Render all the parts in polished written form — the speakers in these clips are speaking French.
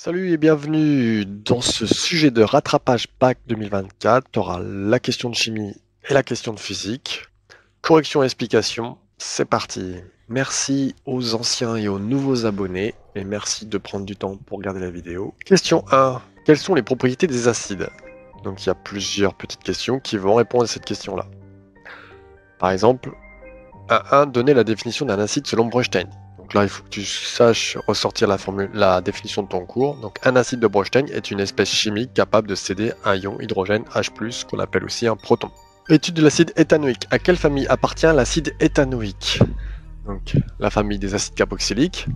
Salut et bienvenue dans ce sujet de rattrapage bac 2024. Tu auras la question de chimie et la question de physique. Correction et explication, c'est parti. Merci aux anciens et aux nouveaux abonnés et merci de prendre du temps pour regarder la vidéo. Question 1. Quelles sont les propriétés des acides? Donc il y a plusieurs petites questions qui vont répondre à cette question-là. Par exemple, 1. Donner la définition d'un acide selon Breustein. Donc là, il faut que tu saches ressortir la définition de ton cours. Donc, un acide de Breustein est une espèce chimique capable de céder un ion hydrogène H+, qu'on appelle aussi un proton. Étude de l'acide éthanoïque. À quelle famille appartient l'acide éthanoïque? Donc, la famille des acides carboxyliques.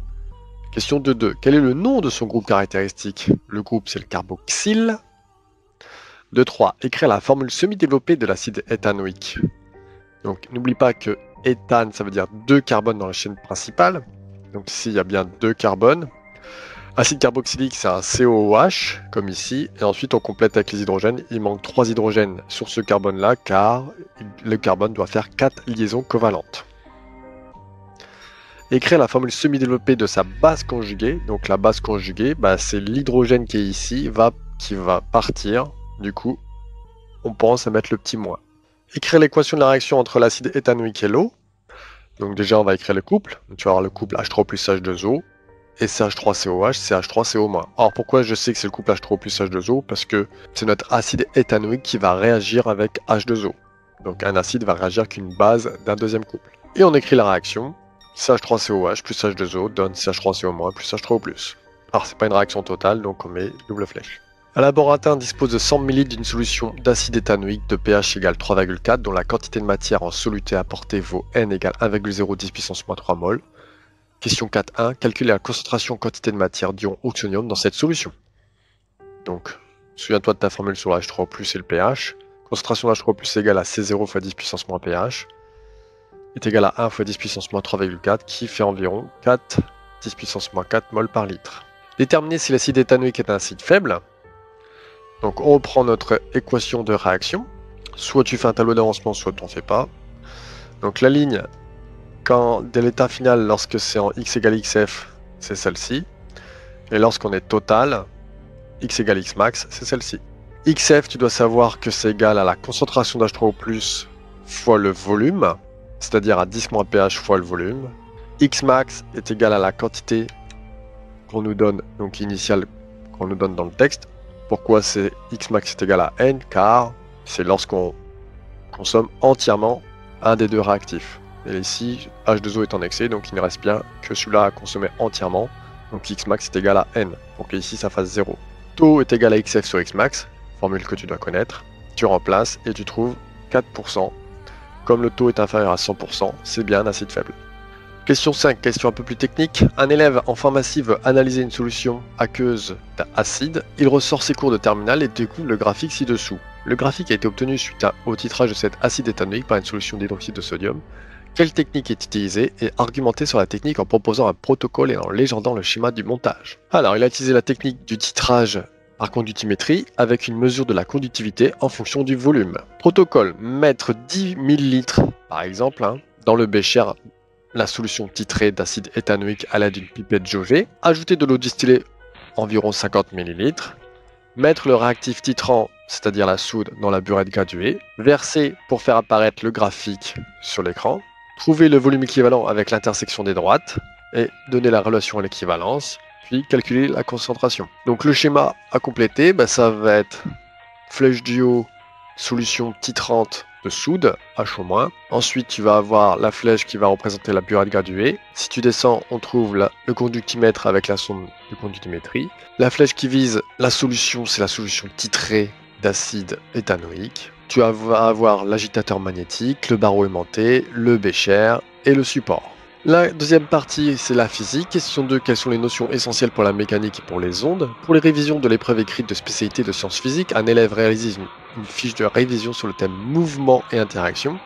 Question 2.2. Quel est le nom de son groupe caractéristique? Le groupe, c'est le carboxyle. 2.3. Écrire la formule semi-développée de l'acide éthanoïque. Donc, n'oublie pas que éthane, ça veut dire 2 carbones dans la chaîne principale. Donc ici, il y a bien 2 carbones. Acide carboxylique, c'est un COOH, comme ici. Et ensuite, on complète avec les hydrogènes. Il manque 3 hydrogènes sur ce carbone-là, car le carbone doit faire 4 liaisons covalentes. Écrire la formule semi-développée de sa base conjuguée. Donc la base conjuguée, c'est l'hydrogène qui est ici, qui va partir. Du coup, on pense à mettre le petit moins. Écrire l'équation de la réaction entre l'acide éthanoïque et l'eau. Donc déjà, on va écrire le couple. Tu vas avoir le couple H3 plus H2O et CH3COH, CH3CO-. Alors pourquoi je sais que c'est le couple H3 plus H2O? Parce que c'est notre acide éthanoïque qui va réagir avec H2O. Donc un acide va réagir qu'une base d'un deuxième couple. Et on écrit la réaction. CH3COH plus H2O donne CH3CO- plus H3O+. Alors c'est pas une réaction totale, donc on met double flèche. Un laboratoire dispose de 100 ml d'une solution d'acide éthanoïque de pH égale 3,4 dont la quantité de matière en soluté apportée vaut N égale 1,010 puissance moins 3 mol. Question 4.1. Calculer la concentration quantité de matière d'ion oxonium dans cette solution. Donc, souviens-toi de ta formule sur le H3O+, et le pH. Concentration de H3O+, égale à C0 fois 10 puissance moins pH est égal à 1 fois 10 puissance moins 3,4 qui fait environ 4 10 puissance moins 4 mol par litre. Déterminer si l'acide éthanoïque est un acide faible. Donc on reprend notre équation de réaction. Soit tu fais un tableau d'avancement, soit tu n'en fais pas. Donc la ligne, dès l'état final, lorsque c'est en x égale xf, c'est celle-ci. Et lorsqu'on est total, x égale x max, c'est celle-ci. xf, tu dois savoir que c'est égal à la concentration d'H3O+, fois le volume, c'est-à-dire à 10 moins pH fois le volume. X max est égal à la quantité qu'on nous donne, donc initiale qu'on nous donne dans le texte. Pourquoi c'est X max est égal à N? Car c'est lorsqu'on consomme entièrement un des deux réactifs. Et ici, H2O est en excès, donc il ne reste bien que celui-là à consommer entièrement. Donc X max est égal à N, pour que ici ça fasse 0. Taux est égal à XF sur X max, formule que tu dois connaître. Tu remplaces et tu trouves 4%. Comme le taux est inférieur à 100%, c'est bien un acide faible. Question 5, question un peu plus technique. Un élève en pharmacie veut analyser une solution aqueuse d'acide. Il ressort ses cours de terminale et découvre le graphique ci-dessous. Le graphique a été obtenu suite au titrage de cet acide éthanoïque par une solution d'hydroxyde de sodium. Quelle technique est utilisée et argumenté sur la technique en proposant un protocole et en légendant le schéma du montage. Alors, il a utilisé la technique du titrage par conductimétrie avec une mesure de la conductivité en fonction du volume. Protocole, mettre 10 ml par exemple dans le bécher la solution titrée d'acide éthanoïque à l'aide d'une pipette jaugée, ajouter de l'eau distillée environ 50 ml, mettre le réactif titrant, c'est-à-dire la soude, dans la burette graduée, verser pour faire apparaître le graphique sur l'écran, trouver le volume équivalent avec l'intersection des droites et donner la relation à l'équivalence, puis calculer la concentration. Donc le schéma à compléter, ça va être flèche du haut, solution titrante de soude, H au moins. Ensuite, tu vas avoir la flèche qui va représenter la burette graduée. Si tu descends, on trouve le conductimètre avec la sonde de conductimétrie. La flèche qui vise la solution, c'est la solution titrée d'acide éthanoïque. Tu vas avoir l'agitateur magnétique, le barreau aimanté, le bécher et le support. La deuxième partie, c'est la physique. Question 2, quelles sont les notions essentielles pour la mécanique et pour les ondes? Pour les révisions de l'épreuve écrite de spécialité de sciences physiques, un élève réalise une fiche de révision sur le thème mouvement et interaction.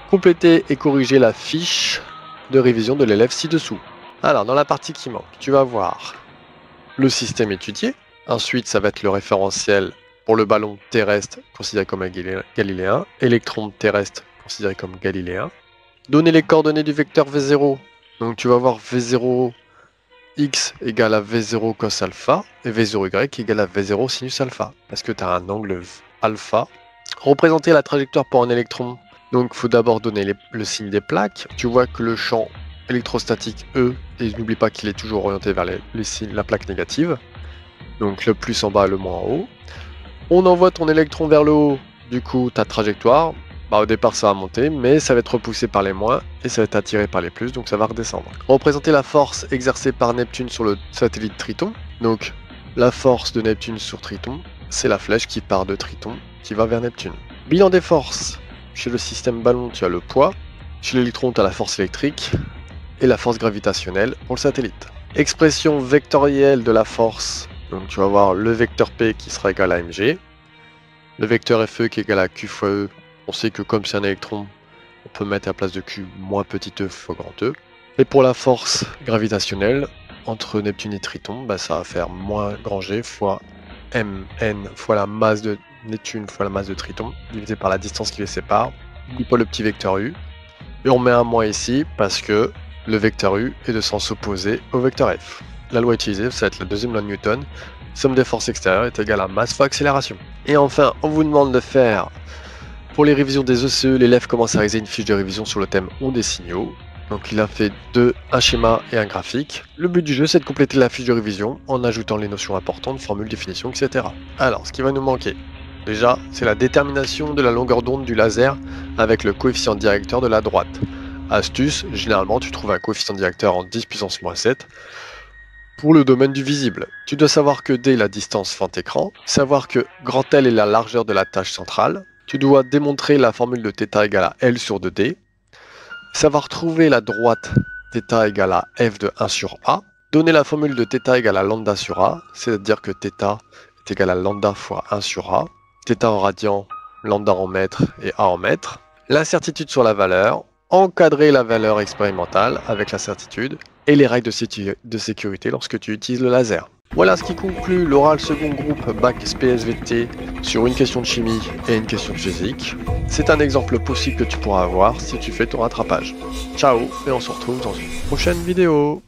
Complétez et corrigez la fiche de révision de l'élève ci-dessous. Alors, dans la partie qui manque, tu vas voir le système étudié. Ensuite, ça va être le référentiel pour le ballon terrestre considéré comme un galiléen, électron terrestre considéré comme galiléen. Donner les coordonnées du vecteur V0. Donc tu vas voir V0 x égale à v0 cos alpha et v0y égale à v0 sinus alpha, parce que tu as un angle alpha. Représenter la trajectoire pour un électron, donc il faut d'abord donner le signe des plaques. Tu vois que le champ électrostatique E, et n'oublie pas qu'il est toujours orienté vers la plaque négative, donc le plus en bas, le moins en haut. On envoie ton électron vers le haut, du coup ta trajectoire, au départ ça va monter, mais ça va être repoussé par les moins et ça va être attiré par les plus, donc ça va redescendre. Représenter la force exercée par Neptune sur le satellite Triton, donc la force de Neptune sur Triton, c'est la flèche qui part de Triton, qui va vers Neptune. Bilan des forces. Chez le système ballon, tu as le poids, chez l'électron, tu as la force électrique et la force gravitationnelle pour le satellite. Expression vectorielle de la force, donc tu vas voir le vecteur P qui sera égal à mg, le vecteur Fe qui est égal à Q fois E. On sait que comme c'est un électron, on peut mettre à la place de Q moins petit e fois grand E. Et pour la force gravitationnelle, entre Neptune et Triton, ça va faire moins grand G fois Mn fois la masse de Neptune fois la masse de Triton, divisé par la distance qui les sépare. N'oublie pas le petit vecteur U. Et on met un moins ici parce que le vecteur U est de sens opposé au vecteur F. La loi utilisée, ça va être la deuxième loi de Newton. Somme des forces extérieures est égale à masse fois accélération. Et enfin, on vous demande de faire, pour les révisions des ECE, l'élève commence à réaliser une fiche de révision sur le thème ondes et signaux. Donc il a fait un schéma et un graphique. Le but du jeu, c'est de compléter la fiche de révision en ajoutant les notions importantes, formules, définitions, etc. Alors, ce qui va nous manquer, déjà, c'est la détermination de la longueur d'onde du laser avec le coefficient directeur de la droite. Astuce, généralement tu trouves un coefficient directeur en 10 puissance moins 7. Pour le domaine du visible, tu dois savoir que D est la distance fente écran, savoir que grand L est la largeur de la tâche centrale, tu dois démontrer la formule de θ égale à L sur 2D, savoir trouver la droite θ égale à F de 1 sur A, donner la formule de θ égale à lambda sur A, c'est-à-dire que θ est égal à lambda fois 1 sur A, θ en radian, lambda en mètres et A en mètres, l'incertitude sur la valeur, encadrer la valeur expérimentale avec la certitude et les règles de sécurité lorsque tu utilises le laser. Voilà ce qui conclut l'oral second groupe Bac SPSVT sur une question de chimie et une question de physique. C'est un exemple possible que tu pourras avoir si tu fais ton rattrapage. Ciao et on se retrouve dans une prochaine vidéo.